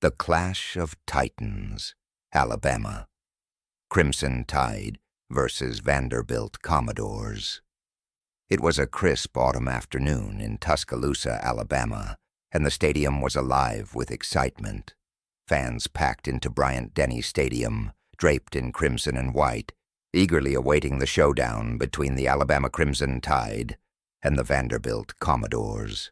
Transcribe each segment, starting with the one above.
The Clash of Titans, Alabama. Crimson Tide versus Vanderbilt Commodores. It was a crisp autumn afternoon in Tuscaloosa, Alabama, and the stadium was alive with excitement. Fans packed into Bryant-Denny Stadium, draped in crimson and white, eagerly awaiting the showdown between the Alabama Crimson Tide and the Vanderbilt Commodores.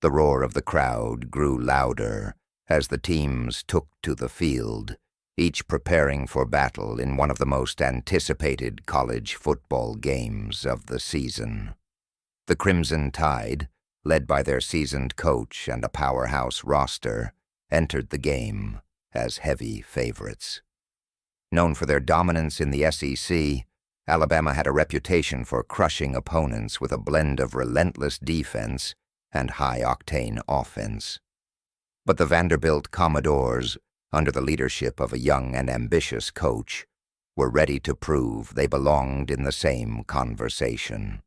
The roar of the crowd grew louder as the teams took to the field, each preparing for battle in one of the most anticipated college football games of the season. The Crimson Tide, led by their seasoned coach and a powerhouse roster, entered the game as heavy favorites. Known for their dominance in the SEC, Alabama had a reputation for crushing opponents with a blend of relentless defense and high-octane offense. But the Vanderbilt Commodores, under the leadership of a young and ambitious coach, were ready to prove they belonged in the same conversation.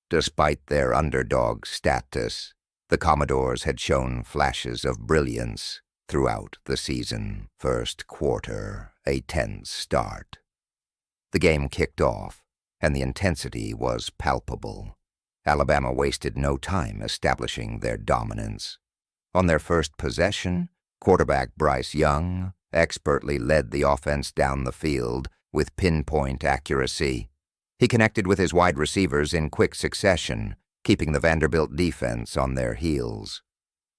Despite their underdog status, the Commodores had shown flashes of brilliance throughout the season. First quarter, a tense start. The game kicked off, and the intensity was palpable. Alabama wasted no time establishing their dominance. On their first possession, quarterback Bryce Young expertly led the offense down the field with pinpoint accuracy. He connected with his wide receivers in quick succession, keeping the Vanderbilt defense on their heels.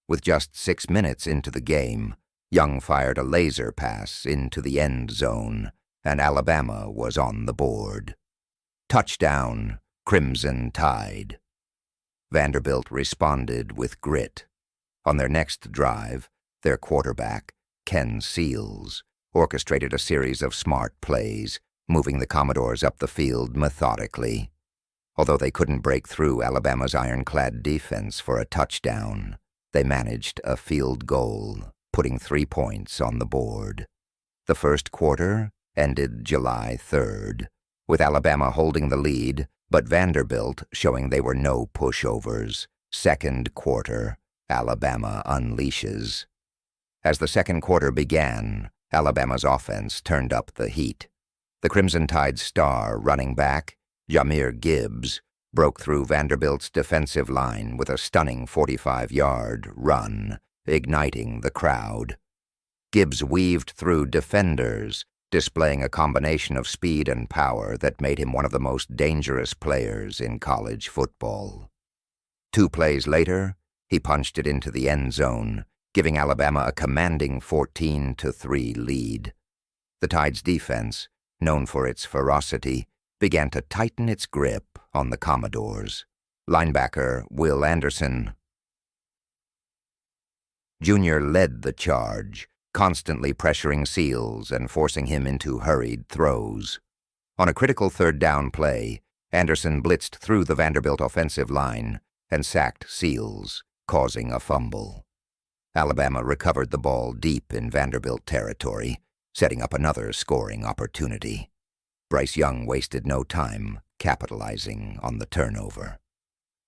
With just 6 minutes into the game, Young fired a laser pass into the end zone, and Alabama was on the board. Touchdown, Crimson Tide. Vanderbilt responded with grit. On their next drive, their quarterback, Ken Seals, orchestrated a series of smart plays, moving the Commodores up the field methodically. Although they couldn't break through Alabama's ironclad defense for a touchdown, they managed a field goal, putting 3 points on the board. The first quarter ended July 3rd, with Alabama holding the lead, but Vanderbilt showing they were no pushovers. Second quarter, Alabama unleashes. As the second quarter began, Alabama's offense turned up the heat. The Crimson Tide's star running back, Jahmyr Gibbs, broke through Vanderbilt's defensive line with a stunning 45-yard run, igniting the crowd. Gibbs weaved through defenders, displaying a combination of speed and power that made him one of the most dangerous players in college football. 2 plays later, he punched it into the end zone, giving Alabama a commanding 14-3 lead. The Tide's defense, known for its ferocity, began to tighten its grip on the Commodores. Linebacker Will Anderson Jr. led the charge, constantly pressuring Seals and forcing him into hurried throws. On a critical third down play, Anderson blitzed through the Vanderbilt offensive line and sacked Seals, causing a fumble. Alabama recovered the ball deep in Vanderbilt territory, setting up another scoring opportunity. Bryce Young wasted no time capitalizing on the turnover.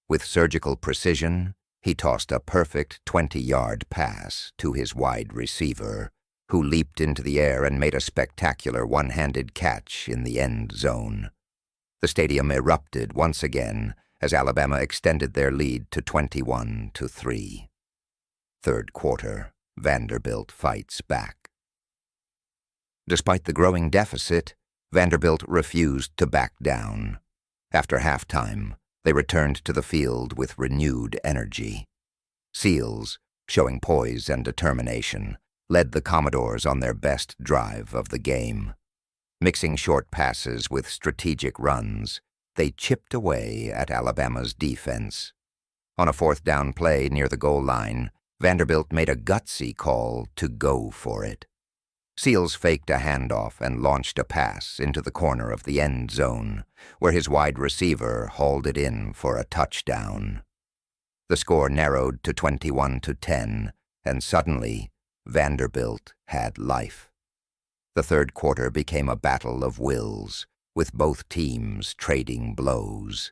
With surgical precision, he tossed a perfect 20-yard pass to his wide receiver, who leaped into the air and made a spectacular one-handed catch in the end zone. The stadium erupted once again as Alabama extended their lead to 21-3. Third quarter, Vanderbilt fights back. Despite the growing deficit, Vanderbilt refused to back down. After halftime, they returned to the field with renewed energy. Seals, showing poise and determination, led the Commodores on their best drive of the game. Mixing short passes with strategic runs, they chipped away at Alabama's defense. On a fourth down play near the goal line, Vanderbilt made a gutsy call to go for it. Seals faked a handoff and launched a pass into the corner of the end zone, where his wide receiver hauled it in for a touchdown. The score narrowed to 21-10, and suddenly, Vanderbilt had life. The third quarter became a battle of wills, with both teams trading blows.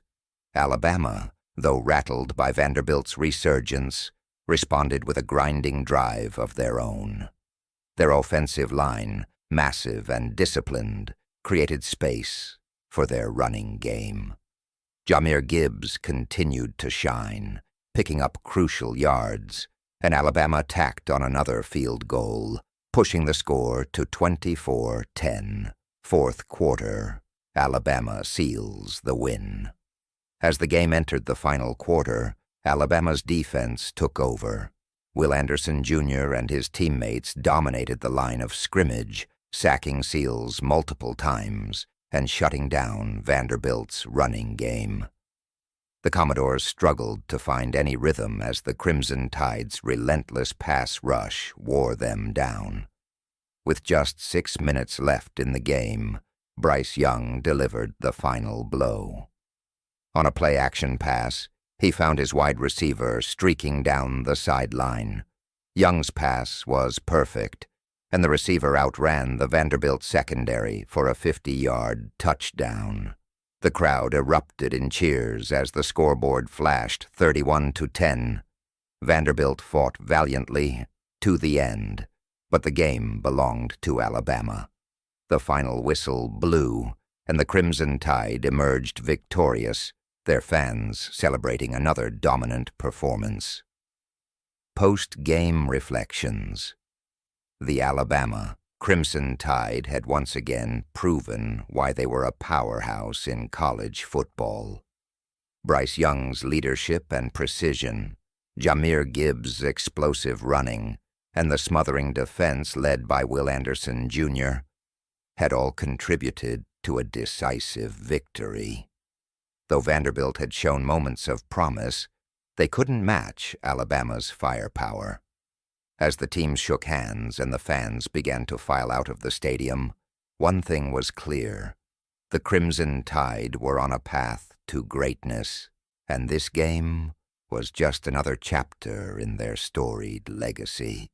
Alabama, though rattled by Vanderbilt's resurgence, responded with a grinding drive of their own. Their offensive line, massive and disciplined, created space for their running game. Jahmyr Gibbs continued to shine, picking up crucial yards, and Alabama tacked on another field goal, pushing the score to 24-10. Fourth quarter, Alabama seals the win. As the game entered the final quarter, Alabama's defense took over. Will Anderson Jr. and his teammates dominated the line of scrimmage, sacking Seals multiple times and shutting down Vanderbilt's running game. The Commodores struggled to find any rhythm as the Crimson Tide's relentless pass rush wore them down. With just 6 minutes left in the game, Bryce Young delivered the final blow. On a play-action pass, he found his wide receiver streaking down the sideline. Young's pass was perfect, and the receiver outran the Vanderbilt secondary for a 50-yard touchdown. The crowd erupted in cheers as the scoreboard flashed 31-10. Vanderbilt fought valiantly to the end, but the game belonged to Alabama. The final whistle blew, and the Crimson Tide emerged victorious, their fans celebrating another dominant performance. Post-game reflections. The Alabama Crimson Tide had once again proven why they were a powerhouse in college football. Bryce Young's leadership and precision, Jahmyr Gibbs' explosive running, and the smothering defense led by Will Anderson Jr. had all contributed to a decisive victory. Though Vanderbilt had shown moments of promise, they couldn't match Alabama's firepower. As the teams shook hands and the fans began to file out of the stadium, one thing was clear. The Crimson Tide were on a path to greatness, and this game was just another chapter in their storied legacy.